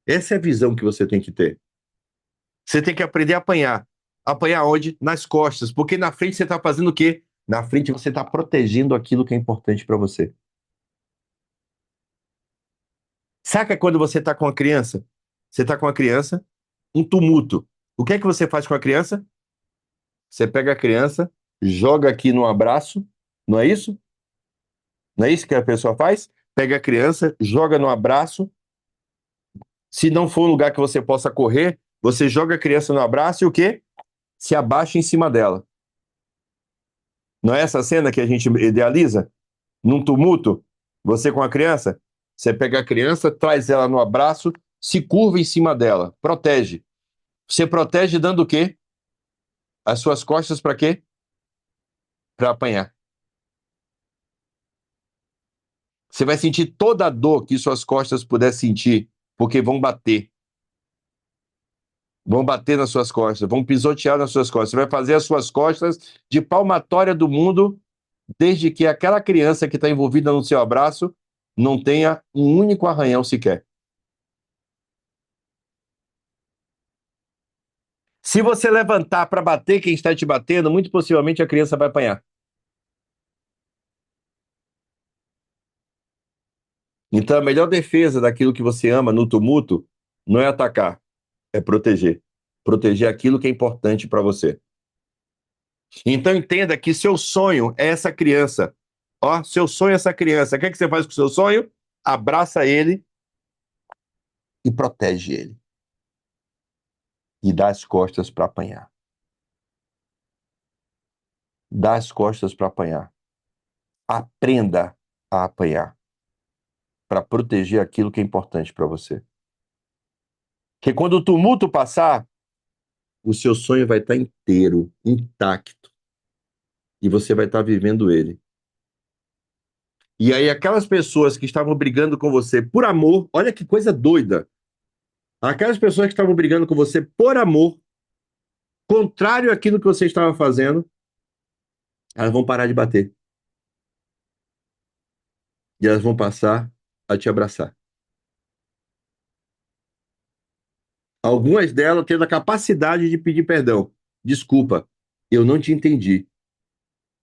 Essa é a visão que você tem que ter. Você tem que aprender a apanhar. Apanhar onde? Nas costas. Porque na frente você está fazendo o quê? Na frente você está protegendo aquilo que é importante para você. Saca quando você está com uma criança? Você está com uma criança, um tumulto. O que é que você faz com a criança? Você pega a criança, joga aqui no abraço, não é isso? Não é isso que a pessoa faz? Pega a criança, joga no abraço. Se não for um lugar que você possa correr, você joga a criança no abraço e o quê? Se abaixa em cima dela. Não é essa cena que a gente idealiza? Num tumulto, você com a criança, você pega a criança, traz ela no abraço, se curva em cima dela, protege. Você protege dando o quê? As suas costas para quê? Para apanhar. Você vai sentir toda a dor que suas costas puder sentir, porque vão bater. Vão bater nas suas costas, vão pisotear nas suas costas. Você vai fazer as suas costas de palmatória do mundo, desde que aquela criança que está envolvida no seu abraço não tenha um único arranhão sequer. Se você levantar para bater quem está te batendo, muito possivelmente a criança vai apanhar. Então, a melhor defesa daquilo que você ama no tumulto não é atacar, é proteger. Proteger aquilo que é importante para você. Então, entenda que seu sonho é essa criança. Ó, seu sonho é essa criança. O que é que você faz com o seu sonho? Abraça ele e protege ele. E dá as costas para apanhar. Dá as costas para apanhar. Aprenda a apanhar para proteger aquilo que é importante para você. Porque quando o tumulto passar, o seu sonho vai estar inteiro, intacto. E você vai estar vivendo ele. E aí, aquelas pessoas que estavam brigando com você por amor, olha que coisa doida. Aquelas pessoas que estavam brigando com você por amor, contrário àquilo que você estava fazendo, elas vão parar de bater. E elas vão passar a te abraçar. Algumas delas tendo a capacidade de pedir perdão. Desculpa, eu não te entendi.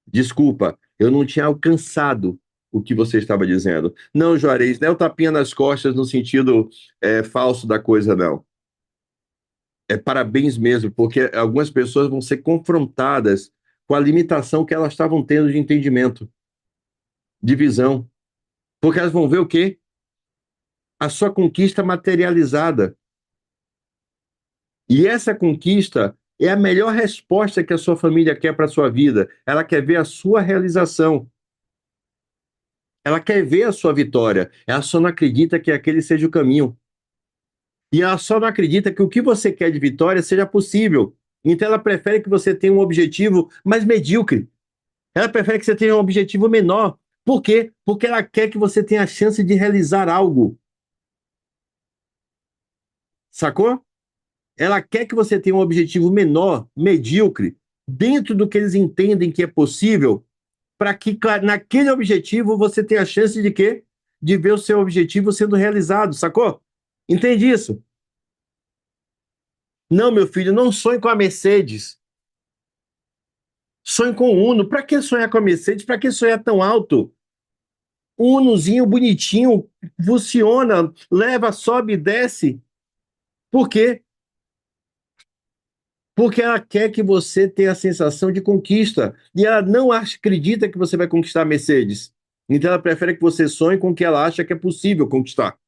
Desculpa, eu não tinha alcançado o que você estava dizendo. Não, Juarez, não é o tapinha nas costas no sentido falso da coisa, não. É parabéns mesmo, porque algumas pessoas vão ser confrontadas com a limitação que elas estavam tendo de entendimento, de visão. Porque elas vão ver o quê? A sua conquista materializada. E essa conquista é a melhor resposta que a sua família quer para a sua vida. Ela quer ver a sua realização. Ela quer ver a sua vitória. Ela só não acredita que aquele seja o caminho. E ela só não acredita que o que você quer de vitória seja possível. Então ela prefere que você tenha um objetivo mais medíocre. Ela prefere que você tenha um objetivo menor. Por quê? Porque ela quer que você tenha a chance de realizar algo. Sacou? Ela quer que você tenha um objetivo menor, medíocre, dentro do que eles entendem que é possível, para que naquele objetivo você tenha a chance de quê? De ver o seu objetivo sendo realizado, sacou? Entende isso? Não, meu filho, não sonhe com a Mercedes. Sonhe com o Uno. Para que sonhar com a Mercedes? Para que sonhar tão alto? Um Unozinho bonitinho, funciona, leva, sobe e desce. Por quê? Porque ela quer que você tenha a sensação de conquista. E ela não acredita que você vai conquistar a Mercedes. Então ela prefere que você sonhe com o que ela acha que é possível conquistar.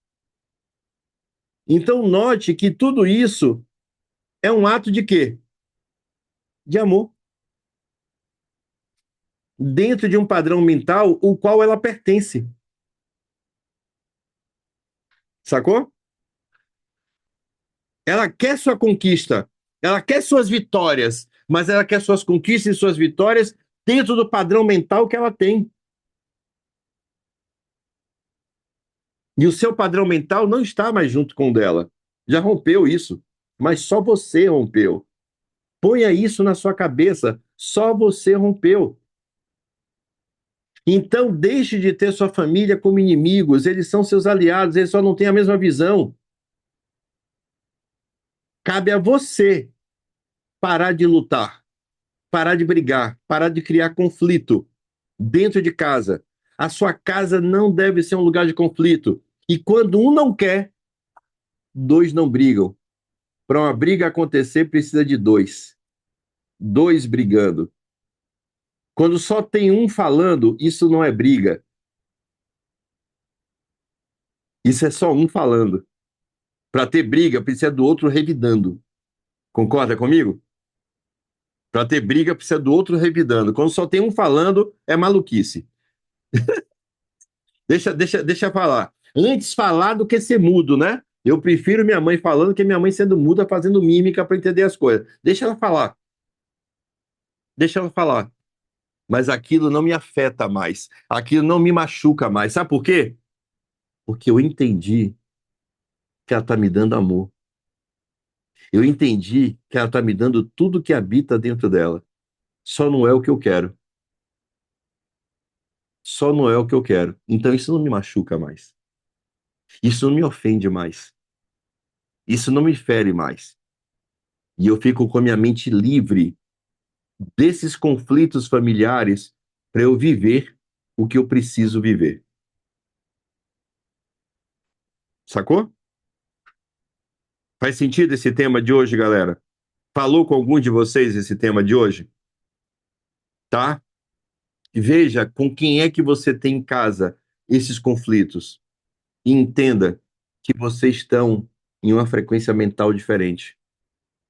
Então note que tudo isso é um ato de quê? De amor. Dentro de um padrão mental o qual ela pertence. Sacou? Ela quer sua conquista. Ela quer suas vitórias. Mas ela quer suas conquistas e suas vitórias dentro do padrão mental que ela tem. E o seu padrão mental não está mais junto com o dela. Já rompeu isso. Mas só você rompeu. Ponha isso na sua cabeça. Só você rompeu. Então, deixe de ter sua família como inimigos. Eles são seus aliados, eles só não têm a mesma visão. Cabe a você parar de lutar, parar de brigar, parar de criar conflito dentro de casa. A sua casa não deve ser um lugar de conflito. E quando um não quer, dois não brigam. Para uma briga acontecer, precisa de dois. Dois brigando. Quando só tem um falando, isso não é briga. Isso é só um falando. Para ter briga, precisa do outro revidando. Concorda comigo? Para ter briga, precisa do outro revidando. Quando só tem um falando, é maluquice. Deixa eu falar. Antes falar do que ser mudo, né? Eu prefiro minha mãe falando que minha mãe sendo muda, fazendo mímica para entender as coisas. Deixa ela falar. Deixa ela falar. Mas aquilo não me afeta mais. Aquilo não me machuca mais. Sabe por quê? Porque eu entendi que ela está me dando amor. Eu entendi que ela está me dando tudo que habita dentro dela. Só não é o que eu quero. Só não é o que eu quero. Então isso não me machuca mais. Isso não me ofende mais. Isso não me fere mais. E eu fico com a minha mente livre desses conflitos familiares para eu viver o que eu preciso viver. Sacou? Faz sentido esse tema de hoje, galera? Falou com algum de vocês esse tema de hoje? Tá? E veja com quem é que você tem em casa esses conflitos. E entenda que vocês estão em uma frequência mental diferente.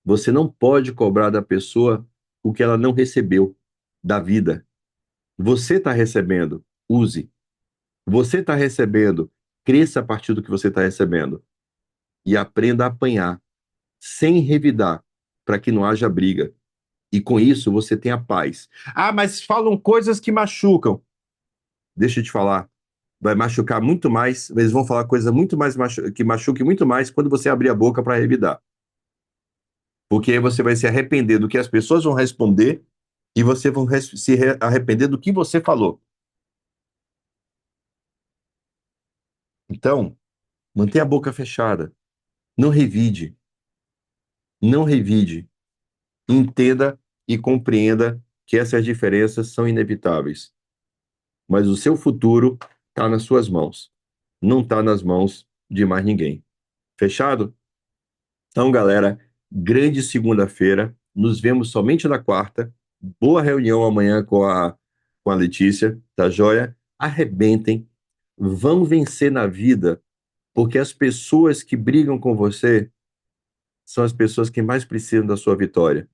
Você não pode cobrar da pessoa o que ela não recebeu da vida. Você está recebendo, use. Você está recebendo, cresça a partir do que você está recebendo. E aprenda a apanhar, sem revidar, para que não haja briga. E com isso você tenha paz. Ah, mas falam coisas que machucam. Deixa eu te falar. Vai machucar muito mais, eles vão falar coisas muito mais que machuquem muito mais quando você abrir a boca para revidar. Porque aí você vai se arrepender do que as pessoas vão responder e você vai arrepender do que você falou. Então, mantenha a boca fechada. Não revide. Não revide. Entenda e compreenda que essas diferenças são inevitáveis. Mas o seu futuro está nas suas mãos. Não está nas mãos de mais ninguém. Fechado? Então, galera, grande segunda-feira. Nos vemos somente na quarta. Boa reunião amanhã com a Letícia, tá joia? Arrebentem. Vão vencer na vida, porque as pessoas que brigam com você são as pessoas que mais precisam da sua vitória.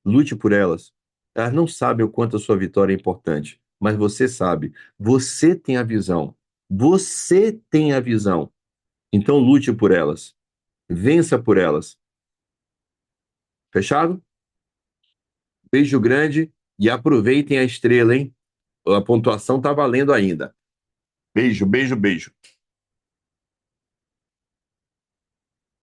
Lute por elas. Elas não sabem o quanto a sua vitória é importante, mas você sabe. Você tem a visão. Você tem a visão. Então lute por elas. Vença por elas. Fechado? Beijo grande e aproveitem a estrela, hein? A pontuação tá valendo ainda. Beijo, beijo, beijo.